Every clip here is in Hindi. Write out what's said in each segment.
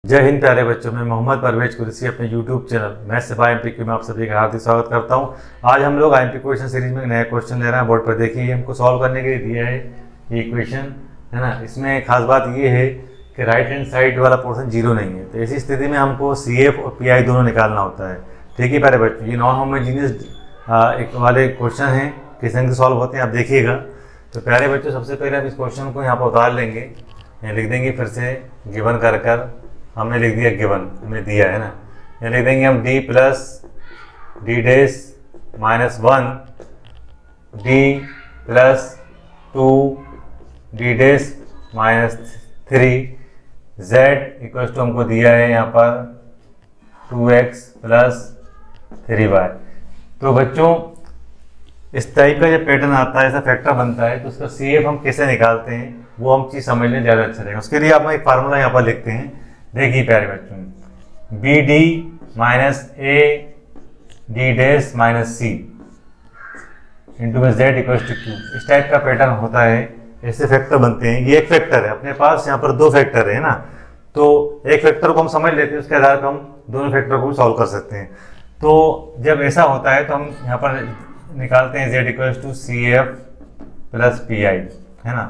जय हिंद प्यारे बच्चों, मैं मोहम्मद परवेज कुरैशी अपने YouTube चैनल मैथ्स सिपा एमपीक्यू में आप सभी का हार्दिक स्वागत करता हूं। आज हम लोग आईएमपी क्वेश्चन सीरीज में एक नया क्वेश्चन ले रहे हैं। बोर्ड पर देखिए, हमको सॉल्व करने के लिए दिया है ये इक्वेशन, है ना। इसमें खास बात ये है कि राइट हैंड साइड वाला पोर्शन जीरो नहीं है, तो ऐसी स्थिति में हमको CF और PI दोनों निकालना होता है। ठीक है प्यारे बच्चों, ये नॉन होमोजीनियस एक वाले क्वेश्चन हैं, किस तरह से सॉल्व होते हैं आप देखिएगा। तो प्यारे बच्चों, सबसे पहले हम इस क्वेश्चन को यहाँ पर उतार लेंगे, लिख देंगे फिर से गिवन कर हमने लिख दिया, गिवन हमें दिया है ना। यहाँ लिख देंगे हम d plus d dash minus 1 d plus 2 d dash minus 3 z equal to हमको दिया है यहाँ पर 2x प्लस 3y। तो बच्चों, इस टाइप का जब पैटर्न आता है, ऐसा फैक्टर बनता है, तो उसका CF हम कैसे निकालते हैं वो हम चीज़ समझ लें, ज़्यादा अच्छा रहेगा। उसके लिए आप एक फार्मूला यहाँ पर लिखते हैं। देखिए प्यारे बच्चों, B D minus A D dash minus C into में जेड इक्वल टू क्यू, इस टाइप का पैटर्न होता है, ऐसे फैक्टर बनते हैं। ये एक फैक्टर है, अपने पास यहाँ पर दो फैक्टर है ना, तो एक फैक्टर को हम समझ लेते हैं, उसके आधार पर हम दोनों फैक्टर को सॉल्व कर सकते हैं। तो जब ऐसा होता है तो हम यहाँ पर निकालते हैं Z equal to CF plus PI, है ना।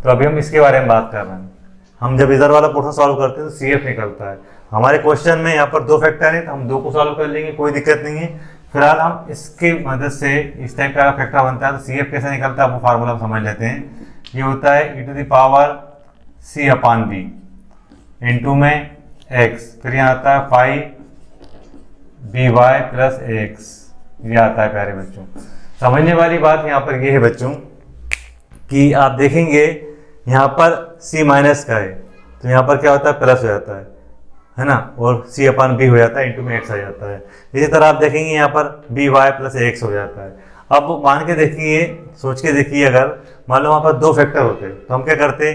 तो अभी हम इसके बारे में बात कर रहे हैं। हम जब इधर वाला पोर्शन सॉल्व करते हैं तो CF निकलता है। हमारे क्वेश्चन में यहाँ पर दो फैक्टर है, तो हम दो को सॉल्व कर लेंगे, कोई दिक्कत नहीं है। फिलहाल हम इसके मदद से इस टाइप का फैक्टर बनता है, तो CF कैसे निकलता है वो फार्मूला समझ लेते हैं। ये होता है e to the power C upon B into में x, फिर यहाँ आता है 5BY प्लस AX, ये आता है प्यारे बच्चों। समझने वाली बात यहाँ पर ये है बच्चों कि आप देखेंगे यहाँ पर C माइनस का है, तो यहाँ पर क्या होता है, प्लस हो जाता है ना, और C अपॉन B हो जाता है, इंटू में x आ जाता है। इसी तरह आप देखेंगे यहाँ पर BY प्लस AX हो जाता है। अब मान के देखिए, सोच के देखिए, अगर मान लो वहाँ पर दो फैक्टर होते तो हम क्या करते,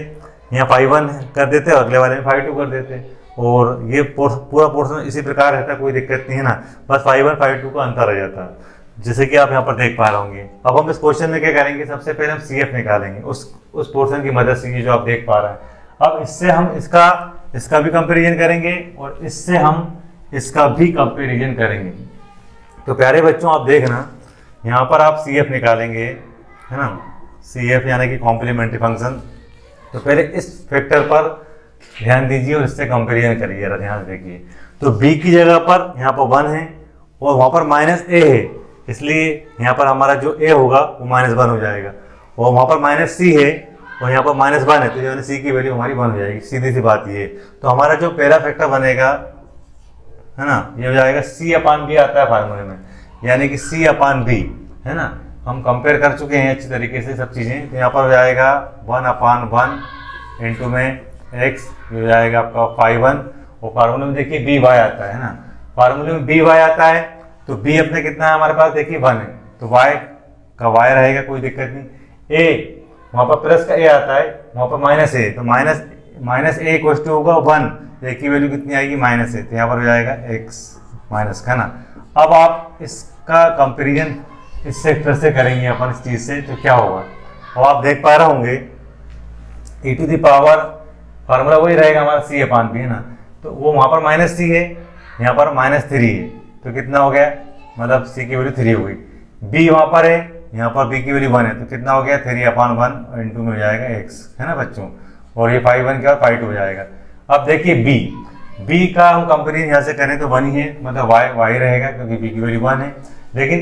यहाँ 5 कर देते और अगले वाले में 5 कर देते, और ये पूरा पोर्शन इसी प्रकार रहता, कोई दिक्कत नहीं है ना। बस 5 5 का अंतर आ जाता है, जैसे कि आप यहाँ पर देख पा रहे होंगे। अब हम इस क्वेश्चन में क्या करेंगे, सबसे पहले हम CF निकालेंगे उस पोर्शन की मदद से, ये जो आप देख पा रहे हैं। अब इससे हम इसका भी कंपैरिजन करेंगे और इससे हम इसका भी कंपैरिजन करेंगे। तो प्यारे बच्चों, आप देखना, यहाँ पर आप CF निकालेंगे, है ना, CF यानी कि कॉम्प्लीमेंट्री फंक्शन। तो पहले इस फैक्टर पर ध्यान दीजिए और इससे कंपैरिजन करिए, जरा ध्यान से देखिए। तो B की जगह पर यहाँ पर 1 है और वहाँ पर माइनस A है, इसलिए यहाँ पर हमारा जो A होगा वो -1 हो जाएगा, और वहाँ पर -C है और यहाँ पर -1 है, तो यानी C की वैल्यू हमारी 1 हो जाएगी। सीधी सी बात ये। तो हमारा जो पहला फैक्टर बनेगा, है ना, ये हो जाएगा C अपॉन B आता है फार्मूले में, यानी कि C अपॉन B, है ना। हम कंपेयर कर चुके हैं अच्छी तरीके से सब चीज़ें। तो यहाँ पर हो जाएगा 1/1 इंटू में x, हो जाएगा आपका 5/1, और फार्मूले में देखिए BY आता है ना, फार्मूले में BY आता है, तो B अपने कितना है हमारे पास, देखिए 1 है, तो Y का Y रहेगा, कोई दिक्कत नहीं। A वहाँ पर प्लस का A आता है, वहाँ पर माइनस A, तो माइनस A इक्वल टू होगा 1, A की वैल्यू कितनी आएगी, -A, तो यहाँ पर हो जाएगा x माइनस का ना। अब आप इसका कंपेरिजन इससे फिर से करेंगे अपन इस चीज़ से, तो क्या होगा। अब आप देख पा रहे होंगे e to the power formula वही रहेगा हमारा C अपॉन B, है ना, तो वो वहाँ पर -C है, यहाँ पर -3 है, तो कितना हो गया, मतलब C की वैल्यू 3 हो गई। B वहाँ पर है, यहाँ पर B की वैल्यू 1 है, तो कितना हो गया, 3/1 इंटू में हो जाएगा x, है ना बच्चों, और ये 5/1 के बाद 5/2 हो जाएगा। अब देखिए B का हम कंपेरिजन यहाँ से करें तो 1 ही है, मतलब y रहेगा, क्योंकि B की वैल्यू 1 है। लेकिन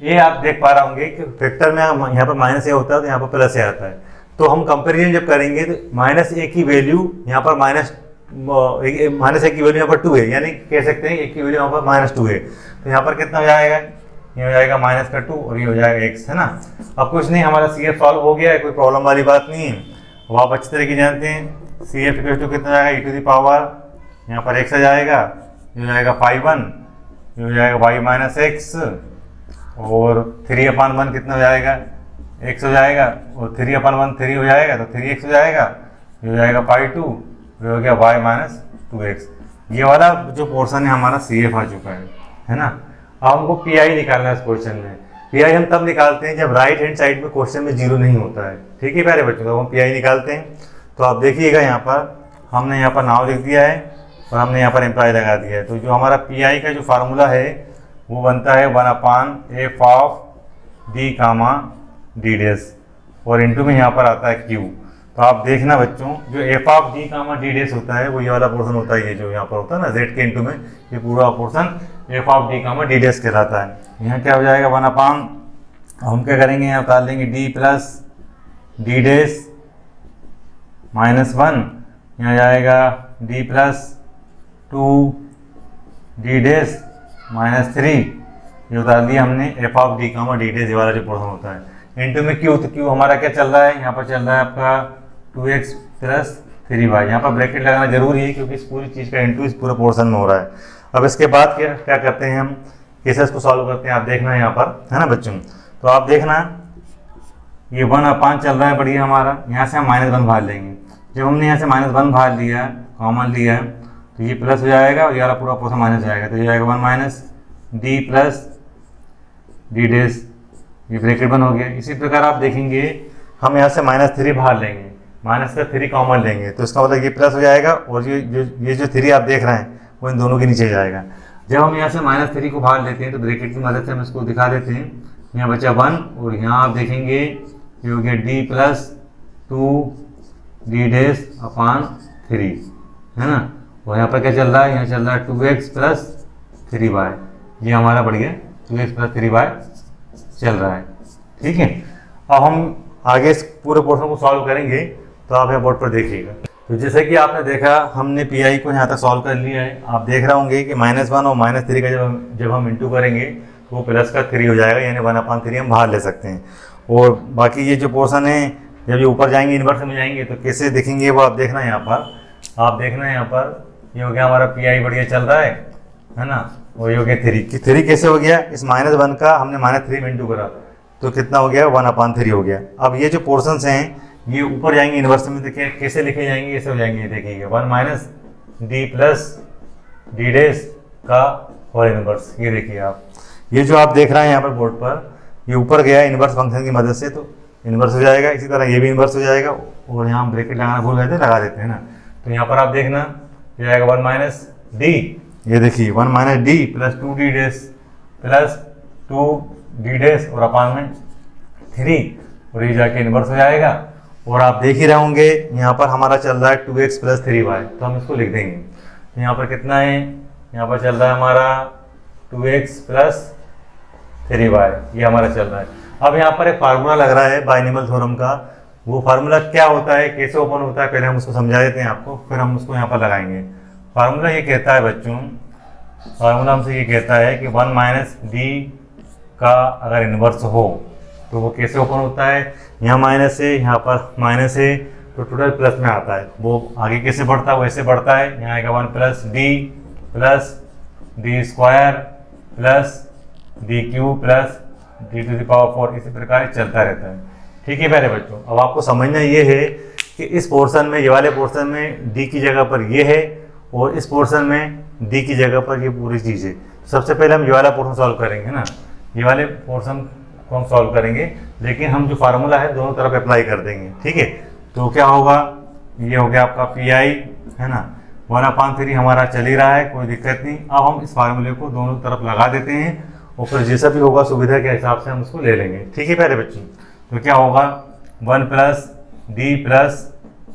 ये आप देख पा रहे होंगे कि फैक्टर में यहाँ पर -A होता है, तो यहाँ पर +A आता है। तो हम कंपेरिजन जब करेंगे तो -A की वैल्यू यहाँ पर -A की वैल्यू यहाँ पर 2 है, यानी कह सकते हैं A की वैल्यू यहाँ पर -2 है, तो यहाँ पर कितना हो जाएगा, ये हो जाएगा -2 और ये हो जाएगा x, है ना। अब कुछ नहीं, हमारा CF सॉल्व हो गया है, कोई प्रॉब्लम वाली बात नहीं है। अब आप अच्छी तरीके जानते हैं CF इक्वल टू कितना जाएगा, e टू द पावर यहाँ पर x आ जाएगा, ये हो जाएगा 5/1, ये हो जाएगा y माइनस x, और 3/1 कितना हो जाएगा, x हो जाएगा, और 3/1 3 हो जाएगा, तो 3x हो जाएगा, ये हो जाएगा 5/2, ये हो गया y माइनस 2x। ये वाला जो पोर्शन है हमारा CF आ चुका है ना। अब हमको PI निकालना है इस क्वेश्चन में। PI हम तब निकालते हैं जब राइट हैंड साइड में क्वेश्चन में जीरो नहीं होता है। ठीक है प्यारे बच्चों, तो हम PI निकालते हैं। तो आप देखिएगा यहाँ पर हमने यहाँ पर नाव लिख दिया है और हमने यहाँ पर एम्प्लॉय लगा दिया है। तो जो हमारा पी आई का जो फार्मूला है वो बनता है 1/f of D comma D dash और इंटू में यहाँ पर आता है क्यू। तो आप देखना बच्चों, जो F of D comma D dash होता है वो ये वाला पोर्शन होता है, ये जो यहाँ पर होता है ना जेड के इंटू में, ये पूरा portion F of D comma D dash कहलाता है। यहाँ क्या हो जाएगा 1/, हम क्या करेंगे यहाँ उतार लेंगे डी प्लस डी डेस -1, यहाँ जाएगा डी प्लस 2 डी डेस -3, ये उतार दिया हमने F of D comma D dash, ये वाला जो पोर्शन होता है। इंटू में क्यू, तो क्यू हमारा क्या चल रहा है, यहाँ पर चल रहा है आपका 2x + 3y। यहाँ पर ब्रैकेट लगाना जरूरी है क्योंकि इस पूरी चीज़ का इंटू इस पूरे पोर्शन में हो रहा है। अब इसके बाद क्या करते हैं, हम केसेस को सॉल्व करते हैं। आप देखना यहाँ पर, है ना बच्चों, तो आप देखना ये 1/, चल रहा है बढ़िया हमारा, यहाँ से हम -1 बाहर लेंगे। जब हमने यहाँ से -1 बाहर लिया, कॉमन लिया, तो ये प्लस हो जाएगा और ये वाला पूरा पोर्शन माइनस हो जाएगा, तो ये जाएगा 1 - डी प्लस डी डेस, ये ब्रैकेट बंद हो गया। इसी प्रकार आप देखेंगे हम यहाँ से -3 बाहर लेंगे, -3 कॉमन लेंगे, तो इसका मतलब ये प्लस हो जाएगा और ये जो 3 आप देख रहे हैं वो इन दोनों के नीचे जाएगा। जब हम यहाँ से -3 को बाहर लेते हैं तो ब्रैकेट की मदद से हम इसको दिखा देते हैं, यहाँ बचा 1 और यहाँ आप देखेंगे ये हो गया डी प्लस 2 डी डेस अपान 3, है ना। और यहाँ पर क्या चल रहा है, यहाँ चल रहा है 2x + 3y, ये हमारा बढ़िया 2x + 3y चल रहा है, ठीक है। अब हम आगे इस पूरे पोर्शन को सॉल्व करेंगे, तो आप यहाँ बोर्ड पर देखिएगा। तो जैसे कि आपने देखा हमने पी आई को यहाँ तक सॉल्व कर लिया है। आप देख रहे होंगे कि -1 और -3 का जब हम इंटू करेंगे तो वो प्लस का 3 हो जाएगा, यानी 1/3 हम बाहर ले सकते हैं। और बाकी ये जो पोर्शन है जब ये ऊपर जाएंगे इन्वर्स में जाएंगे तो कैसे दिखेंगे वो आप देखना यहाँ पर। आप देखना यहाँ पर ये हो गया हमारा पी आई बढ़िया चल रहा है ना। और ये हो गया 3 कैसे हो गया, इस -1 का हमने -3 में इंटू करा तो कितना हो गया 1/3 हो गया। अब ये जो पोर्शंस हैं ये ऊपर जाएंगे इन्वर्स में, देखिए कैसे लिखे जाएंगे, ऐसे हो जाएंगे, देखिएगा 1 - डी प्लस डी डेस का होल इन्वर्स। ये देखिए आप, ये जो आप देख रहे हैं यहाँ पर बोर्ड पर, ये ऊपर गया इन्वर्स फंक्शन की मदद से तो इन्वर्स हो जाएगा। इसी तरह ये भी इन्वर्स हो जाएगा और यहाँ हम ब्रैकेट लगाना भूल गए थे, लगा देते हैं ना। तो यहाँ पर आप देखना ये जाएगा 1 - डी, ये देखिए 1 - D plus 2 D dash plus 2 D dash और अपान में 3, और ये जाके इन्वर्स हो जाएगा। और आप देख ही रहे होंगे यहाँ पर हमारा चल रहा है 2x + 3y, तो हम इसको लिख देंगे। तो यहाँ पर कितना है, यहाँ पर चल रहा है हमारा 2x + 3y, ये हमारा चल रहा है। अब यहाँ पर एक फार्मूला लग रहा है बाइनॉमियल थ्योरम का, वो फार्मूला क्या होता है, कैसे ओपन होता है, पहले हम उसको समझा देते हैं आपको, फिर हम उसको यहाँ पर लगाएंगे। फार्मूला ये कहता है बच्चों, फार्मूला हमसे ये कहता है कि 1 - डी का अगर इन्वर्स हो तो वो कैसे ओपन होता है, यहाँ माइनस है, यहाँ पर माइनस है, तो टोटल प्लस में आता है। वो आगे कैसे बढ़ता है वैसे बढ़ता है, यहाँ आएगा 1 + D plus D square plus D Q plus d⁴, इसी प्रकार चलता रहता है, ठीक है प्यारे बच्चों। अब आपको समझना ये है कि इस पोर्शन में, ये वाले पोर्शन में d की जगह पर ये है और इस पोर्शन में d की जगह पर ये पूरी चीज़ है। सबसे पहले हम ये वाला पोर्शन सॉल्व करेंगे ना, ये वाले पोर्शन को हम सॉल्व करेंगे, लेकिन हम जो फार्मूला है दोनों तरफ अप्लाई कर देंगे, ठीक है। तो क्या होगा, ये हो गया आपका पी आई, है ना, 1/3 हमारा चल ही रहा है, कोई दिक्कत नहीं। अब हम इस फार्मूले को दोनों तरफ लगा देते हैं और फिर जैसा भी होगा सुविधा के हिसाब से हम उसको ले लेंगे, ठीक है प्यारे बच्चों। तो क्या होगा 1 + डी प्लस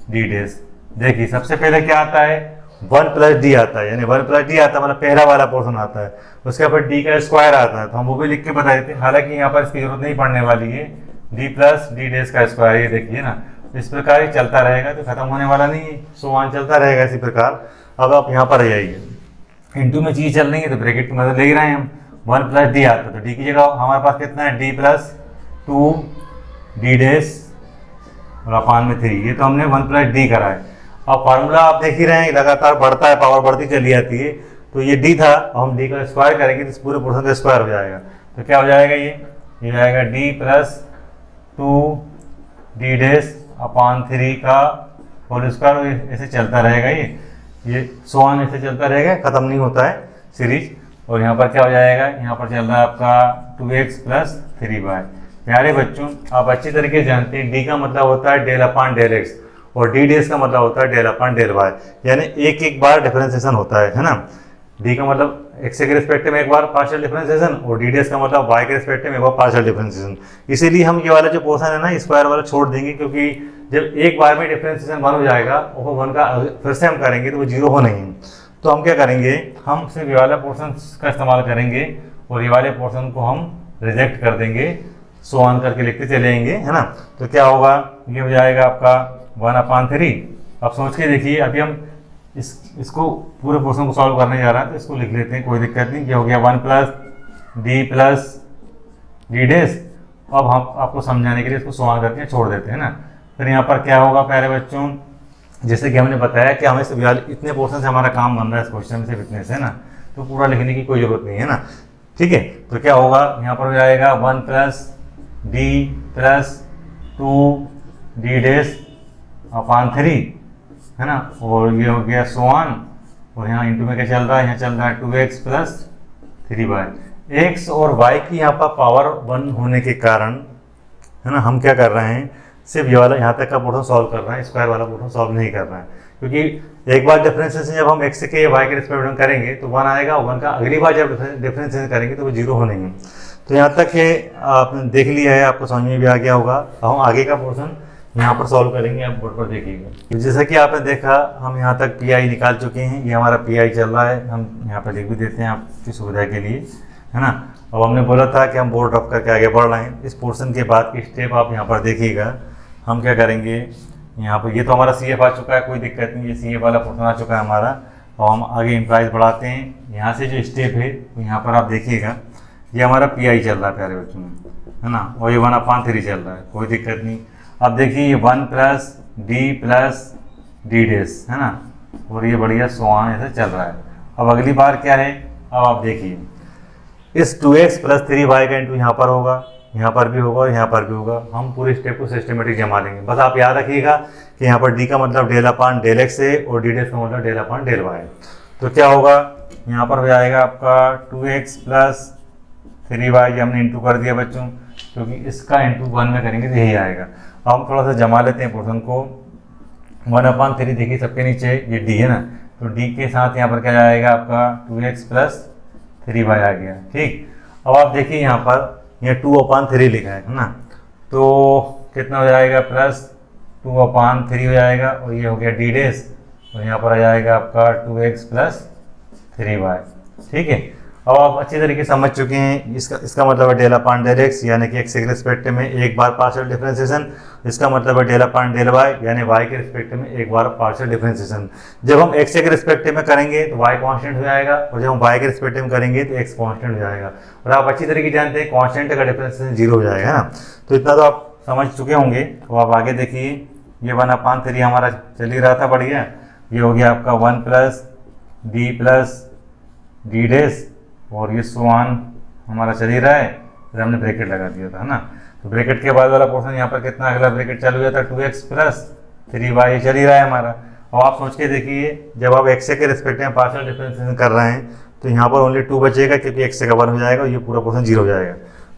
डी डेस। देखिए सबसे पहले क्या आता है, 1 + डी आता है, यानी 1 + डी आता है, मतलब पहला वाला पोर्शन आता है। उसके बाद डी का स्क्वायर आता है, तो हम वो भी लिख के बता देते हैं, हालांकि यहाँ पर इसकी जरूरत नहीं पड़ने वाली है। डी प्लस डी डेस का स्क्वायर, ये देखिए ना, इस प्रकार ही चलता रहेगा, तो खत्म होने वाला नहीं है, सो ऑन चलता रहेगा इसी प्रकार। अब आप यहाँ पर आ जाइए, इंटू में चीज़ चल रही है तो ब्रैकेट की मदद ले ही रहे हैं हम। 1 + डी आता है तो डी की जगह हमारे पास कितना है, डी प्लस 2 डी डेस और अपान में 3, ये तो हमने 1 + डी करा है। अब फार्मूला आप देख ही रहे हैं लगातार बढ़ता है, पावर बढ़ती चली जाती है। तो ये डी था, हम डी का स्क्वायर करेंगे तो इस पूरे पोर्शन का स्क्वायर हो जाएगा। तो क्या हो जाएगा, ये जाएगा डी प्लस 2 डी डेस अपान 3 का होल स्क्वायर, ऐसे चलता रहेगा, ये सो ऑन ऐसे चलता रहेगा, खत्म नहीं होता है सीरीज। और यहाँ पर क्या हो जाएगा, यहाँ पर चल रहा है आपका 2x + 3y। प्यारे बच्चों आप अच्छी तरीके से जानते हैं डी का मतलब होता है डेल अपान डेल एक्स, और डी डेज का मतलब होता है डेल अपन डेल वाई, यानी एक एक बार डिफरेंशिएशन होता है ना। डी का मतलब एक्स के रिस्पेक्ट में एक बार पार्शियल डिफरेंशिएशन और डी डेज का मतलब वाई के रिस्पेक्ट में एक बार पार्शियल डिफरेंशिएशन। इसीलिए हम ये वाला जो पोर्शन है ना स्क्वायर वाला छोड़ देंगे, क्योंकि जब एक बार में डिफरेंशिएशन 1 हो जाएगा और 1 का फिर से हम करेंगे तो वो 0 हो नहीं। तो हम क्या करेंगे, हम सिर्फ ये वाला पोर्शन का इस्तेमाल करेंगे और ये वाले पोर्शन को हम रिजेक्ट कर देंगे, सो ऑन करके लिखते चलेंगे, है ना। तो क्या होगा, ये हो जाएगा आपका 1/3। अब सोच के देखिए, अभी हम इसको पूरे पोर्शन को सॉल्व करने जा रहे हैं तो इसको लिख लेते हैं, कोई दिक्कत नहीं। क्या हो गया 1 प्लस डी डेज। अब हम आपको समझाने के लिए इसको सो ऑन करके छोड़ देते हैं ना। फिर यहाँ पर क्या होगा प्यारे बच्चों, जैसे कि हमने बताया कि हमें सिर्फ इतने पोर्शन से हमारा काम बन रहा है इस क्वेश्चन में, सिर्फ इतने से ना, तो पूरा लिखने की कोई जरूरत नहीं है ना। ठीक है, तो क्या होगा, यहाँ पर हो जाएगा 1 प्लस 2 डी डेज अपॉन 3, है ना। और ये हो गया सो ऑन, और यहाँ इंटू में क्या चल रहा है, यहाँ चल रहा है 2x प्लस 3y। एक्स और वाई की यहाँ पर पावर 1 होने के कारण, है ना, हम क्या कर रहे हैं, सिर्फ ये वाला यहाँ तक का पोर्शन सॉल्व कर रहे हैं, स्क्वायर वाला पोर्शन सॉल्व नहीं कर रहे हैं। क्योंकि एक बार डिफरेंशिएशन जब हम x के वाई के रिस्पेक्ट में करेंगे तो 1 आएगा, 1 का अगली बार जब डिफरेंशिएशन करेंगे तो वो 0 हो नहीं है। तो यहाँ तक ये आपने देख लिया है, आपको समझ में भी आ गया होगा। अब हम आगे का पोर्शन यहाँ पर सॉल्व करेंगे, आप बोर्ड पर देखिएगा। तो जैसा कि आपने देखा, हम यहाँ तक पी आई निकाल चुके हैं, ये हमारा पी आई चल रहा है, हम यहाँ पर लिख भी देते हैं आपकी सुविधा के लिए, है ना। अब हमने बोला था कि हम बोर्ड रख करके आगे बढ़ रहे हैं। इस पोर्शन के बाद की स्टेप आप यहाँ पर देखिएगा, हम क्या करेंगे, यहाँ पर ये तो हमारा सी एफ आ चुका है, कोई दिक्कत नहीं, ये सी एफ वाला पोर्शन आ चुका है हमारा। और हम आगे इम्प्राइज बढ़ाते हैं। यहाँ से जो स्टेप है तो यहाँ पर आप देखिएगा, ये हमारा पी आई चल रहा है प्यारे बच्चों में, है ना, और ये 1/3 चल रहा है, कोई दिक्कत नहीं। अब देखिए ये 1 प्लस डी डेज, है ना, और ये बढ़िया सोआन ऐसे चल रहा है। अब अगली बार क्या है, अब आप देखिए, इस 2x प्लस 3y का इंटू यहाँ पर होगा, यहाँ पर भी होगा और यहाँ पर भी होगा। हम पूरे स्टेप को सिस्टमेटिक जमा लेंगे। बस आप याद रखिएगा कि यहाँ पर d का मतलब डेल अपान डेल एक्स है और डी डेज का मतलब डेल अपान डेल वाई है। तो क्या होगा, यहाँ पर हो जाएगा आपका 2x प्लस 3y, हमने इंटू कर दिया बच्चों, क्योंकि इसका इंटू 1 में करेंगे तो यही आएगा। अब हम थोड़ा सा जमा लेते हैं पोर्शन को। 1/3 देखिए सबके नीचे ये d है ना, तो d के साथ यहाँ पर क्या आएगा आपका 2x प्लस 3y आ गया। ठीक, अब आप देखिए यहाँ पर ये 2/3 लिखा है ना, तो कितना हो जाएगा, प्लस 2/3 हो जाएगा, और ये हो गया डी डेज, और यहाँ पर आ जाएगा आपका 2x प्लस 3y। ठीक है, अब आप अच्छी तरीके से समझ चुके हैं। इसका मतलब है डेल अपान डेल एक्स, यानी कि एक्स के रिस्पेक्ट में एक बार पार्शियल डिफरेंशिएशन। इसका मतलब है डेल अपान डेल वाई, यानी वाई के रिस्पेक्ट में एक बार पार्शियल डिफरेंशिएशन। जब हम एक्स के रिस्पेक्ट में करेंगे तो वाई कांस्टेंट हो जाएगा, और जब हम वाई के रिस्पेक्ट में करेंगे तो एक्स कांस्टेंट हो जाएगा। और आप अच्छी तरीके जानते हैं कांस्टेंट का डिफरेंशिएशन 0 हो जाएगा ना। तो इतना तो आप समझ चुके होंगे। तो आप आगे देखिए, ये 1/3 हमारा चल ही रहा था बढ़िया। ये हो गया आपका 1 प्लस डी डेज, और ये सोआन हमारा चल ही रहा है। फिर हमने ब्रैकेट लगा दिया था, है ना। तो ब्रैकेट के बाद वाला पोर्शन यहाँ पर कितना, अगला ब्रैकेट चालू हुआ था 2x प्लस 3y, चल ही रहा है हमारा। अब आप सोच के देखिए, जब आप x के रिस्पेक्ट में पार्शियल डिफरेंशिएशन कर रहे हैं तो यहाँ पर ओनली 2 बचेगा, क्योंकि x का 1 हो जाएगा, ये पूरा पोर्शन 0 हो जाएगा।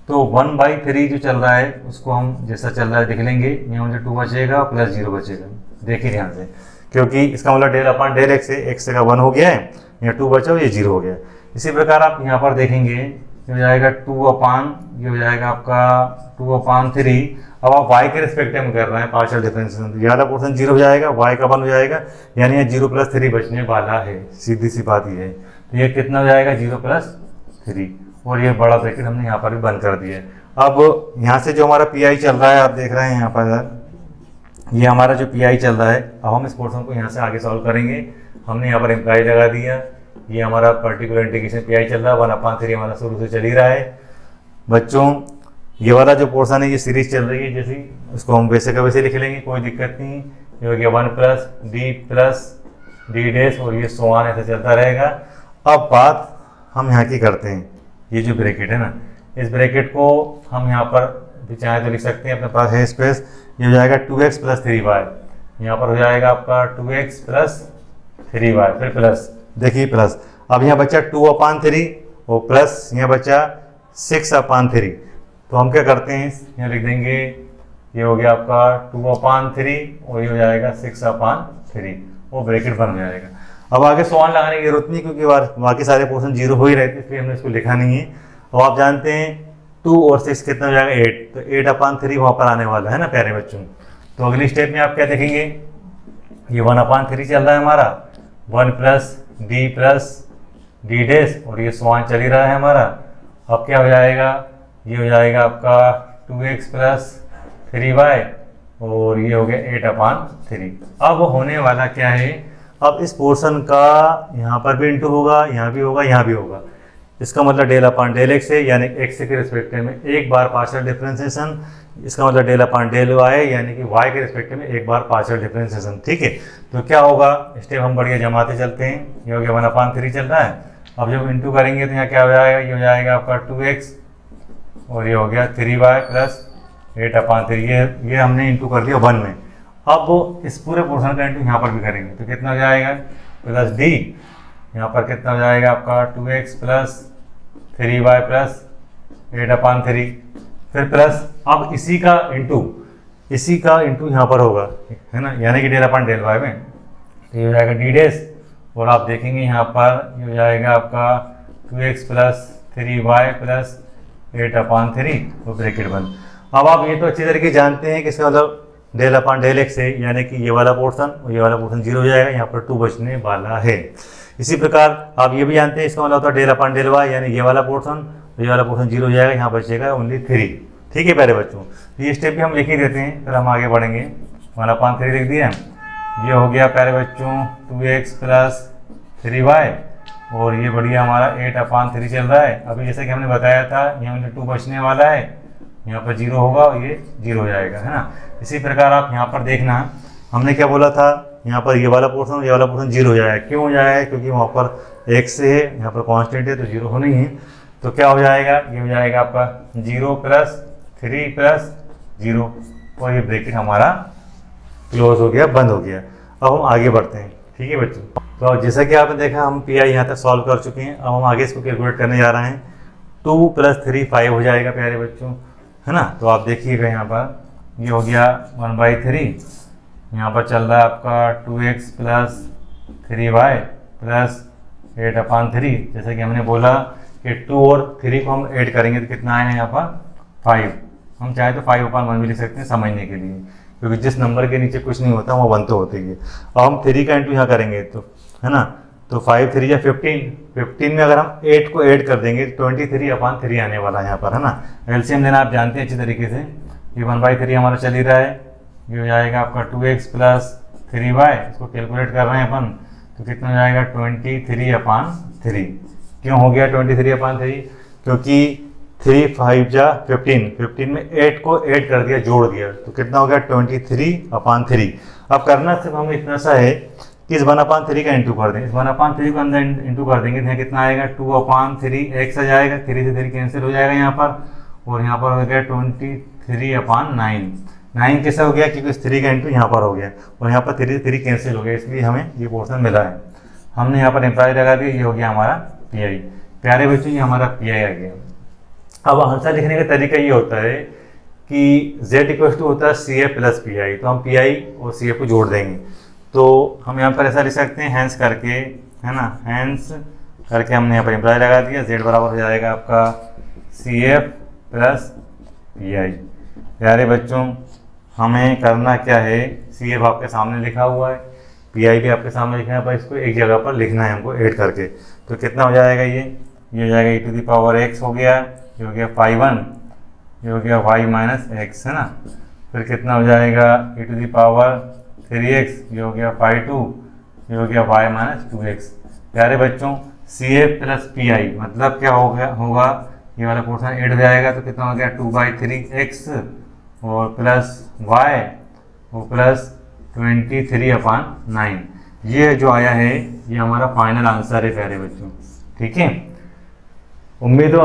तो 1/3 जो चल रहा है उसको हम जैसा चल रहा है देख लेंगे, यहाँ ओनली 2 बचेगा और प्लस 0 बचेगा। देखिए ध्यान से, क्योंकि इसका मतलब डेल अपान डेल एक्स है, x का 1 हो गया है, यहाँ 2 बचा और ये 0 हो गया। इसी प्रकार आप यहाँ पर देखेंगे, ये हो जाएगा 2/, ये हो जाएगा आपका 2/3। अब आप y के रिस्पेक्ट में कर रहे हैं पार्शियल डिफरेंशिएशन, तो ये वाला पोर्शन 0 हो जाएगा, y का 1 हो जाएगा, यानी ये 0 + 3 बचने वाला है। सीधी सी बात ये है। तो ये कितना हो जाएगा, 0 + 3, और ये बड़ा ब्रैकेट हमने यहाँ पर भी बंद कर दिया है। अब यहाँ से जो हमारा पी आई चल रहा है, आप देख रहे हैं यहाँ पर ये हमारा जो पी आई चल रहा है। अब हम इस पोर्शन को यहाँ से आगे सॉल्व करेंगे। हमने यहाँ पर इम्प्लाई लगा दिया, ये हमारा पर्टिकुलर इंटीग्रेशन पी आई चल रहा है। 1/3 हमारा शुरू से चल ही रहा है बच्चों। ये वाला जो पोर्शन है, ये सीरीज चल रही है जैसी, उसको हम वैसे का वैसे लिख लेंगे, कोई दिक्कत नहीं। ये हो गया 1 प्लस डी डेज, और ये सोआन ऐसे चलता रहेगा। अब बात हम यहाँ की करते हैं, ये जो ब्रैकेट है ना, इस ब्रैकेट को हम यहाँ पर चाहे तो लिख सकते हैं, अपने पास है स्पेस। ये हो जाएगा 2x प्लस 3y, यहाँ पर हो जाएगा आपका 2x प्लस 3y, फिर प्लस, देखिए प्लस। अब यहाँ बचा 2/3 और प्लस यहाँ बचा 6/3। तो हम क्या करते हैं, यहाँ लिख देंगे ये हो गया आपका 2/3 और ये हो जाएगा 6/3, वो ब्रैकेट बन जाएगा। अब आगे सॉन लगाने की जरूरत नहीं, क्योंकि बाकी सारे पोर्शन 0 हो ही रहते, इसलिए हमने इसको लिखा नहीं है। अब आप जानते हैं 2 और 6 कितना हो जाएगा 8, तो 8/3 वहाँ पर आने वाला है ना प्यारे बच्चों। तो अगली स्टेप में आप क्या देखेंगे, ये 1/3 चल रहा है हमारा, 1 + d डैश, और ये सॉन चल ही रहा है हमारा। अब क्या हो जाएगा, ये हो जाएगा आपका 2x + 3y, और ये हो गया 8/3। अब होने वाला क्या है, अब इस पोर्शन का यहाँ पर भी इंटू होगा, यहाँ भी होगा, यहाँ भी होगा। इसका मतलब del/del x है, यानी x के रिस्पेक्टिव में एक बार पार्शियल डिफरेंशिएशन। इसका मतलब del/del y यानी कि y के रिस्पेक्टिव में एक बार पार्शियल डिफरेंशिएशन। ठीक है, तो क्या होगा, स्टेप हम बढ़िया जमाते चलते हैं। ये हो गया 1/3 चल रहा है। अब जब इंटू करेंगे तो यहाँ क्या हो जाएगा, ये हो जाएगा आपका 2x, और ये हो गया 3y + 8/3। ये हमने इंटू कर दिया 1 में। अब इस पूरे पोर्शन का इंटू यहाँ पर भी करेंगे तो कितना हो जाएगा, +d, यहाँ पर कितना हो जाएगा आपका 2x + 3y + 8/3, फिर प्लस, अब इसी का इंटू यहाँ पर होगा, है ना, यानी कि del/del y में, तो ये हो जाएगा d डैश, और आप देखेंगे यहाँ पर ये हो जाएगा आपका 2x + 3y + 8/3, वो ब्रैकेट बंद। अब आप ये तो अच्छी तरीके जानते हैं कि इसका मतलब del/del x है, यानी कि ये वाला पोर्शन और ये वाला पोर्शन 0 हो जाएगा, यहाँ पर 2 बचने वाला है। इसी प्रकार आप ये भी जानते हैं इसका मतलब होता है del/del y, यानी ये वाला पोर्शन और ये वाला पोर्शन 0 हो जाएगा, यहाँ बचेगा ओनली 3। ठीक है प्यारे बच्चों, तो ये स्टेप भी हम लिख ही देते हैं, फिर हम आगे बढ़ेंगे। 1/3 लिख दिया, ये हो गया प्यारे बच्चों 2x + 3y, और ये बढ़िया हमारा 8/3 चल रहा है। अभी जैसे कि हमने बताया था, यहाँ में 2 बचने वाला है, यहाँ पर 0 होगा और ये 0 हो जाएगा, है ना। इसी प्रकार आप यहाँ पर देखना, हमने क्या बोला था, यहाँ पर ये वाला पोर्शन और ये वाला पोर्शन 0 हो जाएगा। क्यों हो जाएगा, क्योंकि वहाँ पर x है, यहाँ पर कांस्टेंट है, तो 0 होना ही है। तो क्या हो जाएगा, ये हो जाएगा आपका 0 + 3 + 0, और ये ब्रैकेट हमारा क्लोज हो गया, बंद हो गया। अब हम आगे बढ़ते हैं। ठीक है बच्चों, तो जैसा कि आपने देखा हम पी आई यहाँ तक सॉल्व कर चुके हैं। अब हम आगे इसको कैलकुलेट करने जा रहे हैं। 2 + 3 5 हो जाएगा प्यारे बच्चों, है ना। तो आप देखिएगा यहाँ पर ये हो गया 1/3, यहाँ पर चल रहा है आपका 2x + 3y + 8/3। जैसे कि हमने बोला कि 2 और 3 को हम ऐड करेंगे तो कितना आएगा यहाँ पर 5। हम चाहे तो 5/1 भी लिख सकते हैं समझने के लिए, क्योंकि जिस नंबर के नीचे कुछ नहीं होता वो 1 तो होते ही है। अब हम 3 का इंटू यहाँ करेंगे तो, है ना, तो 5 3 या 15 में अगर हम 8 को ऐड कर देंगे तो 23/3 आने वाला है यहाँ पर, है ना। एलसीएम लेना आप जानते हैं अच्छी तरीके से। ये 1/3 हमारा चल ही रहा है, ये हो जाएगा आपका 2x + 3y। इसको कैलकुलेट कर रहे हैं अपन, तो कितना हो जाएगा 23/3। क्यों हो गया 23/3, क्योंकि 3 5 जा 15 में 8 को ऐड कर दिया, जोड़ दिया, तो कितना हो गया 23/3। अब करना सिर्फ हमें इतना सा है कि इस 1/3 का इंटू कर दें। इस 1/3 को अंदर इंटू कर देंगे तो यहाँ कितना आएगा 2/3 x आ जाएगा, 3 से 3 कैंसिल हो जाएगा यहाँ पर, और यहाँ पर हो गया 23/9। 9 कैसे हो गया, क्योंकि इस 3 का इंटू यहाँ पर हो गया, और यहाँ पर 3 से 3 कैंसिल हो गया, इसलिए हमें ये पोर्शन मिला है। हमने यहाँ पर एम्प्लॉय लगा दिया, ये हो गया हमारा पी आई। प्यारे बच्चों, ये हमारा पी आई आ गया। अब आंसर लिखने का तरीका ये होता है कि z = होता है CF + PI, तो हम PI और CF को जोड़ देंगे। तो हम यहाँ पर ऐसा लिख सकते हैं हैंस करके, है ना, हैंस करके हमने यहाँ पर एम्प्लॉय लगा दिया। z बराबर हो जाएगा आपका CF + PI। प्यारे बच्चों, हमें करना क्या है, CF आपके सामने लिखा हुआ है, PI भी आपके सामने लिखा है, पर इसको एक जगह पर लिखना है हमको ऐड करके। तो कितना हो जाएगा, ये हो जाएगा e⁻x हो गया, ये हो गया 5/1, ये हो गया y - x, है ना। फिर कितना हो जाएगा e⁻3x, ये हो गया 5/2, ये हो गया y - 2x। प्यारे बच्चों, CF + PI मतलब क्या होगा, ये वाला पोर्शन ऐड हो जाएगा, तो कितना हो गया 2/3x और प्लस y और प्लस 23/9। ये जो आया है ये हमारा फाइनल आंसर है प्यारे बच्चों। ठीक है, उम्मीद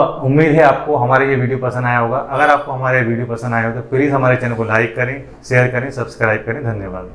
है आपको हमारा ये वीडियो पसंद आया होगा। अगर आपको हमारा वीडियो पसंद आया हो तो प्लीज़ हमारे चैनल को लाइक करें, शेयर करें, सब्सक्राइब करें। धन्यवाद।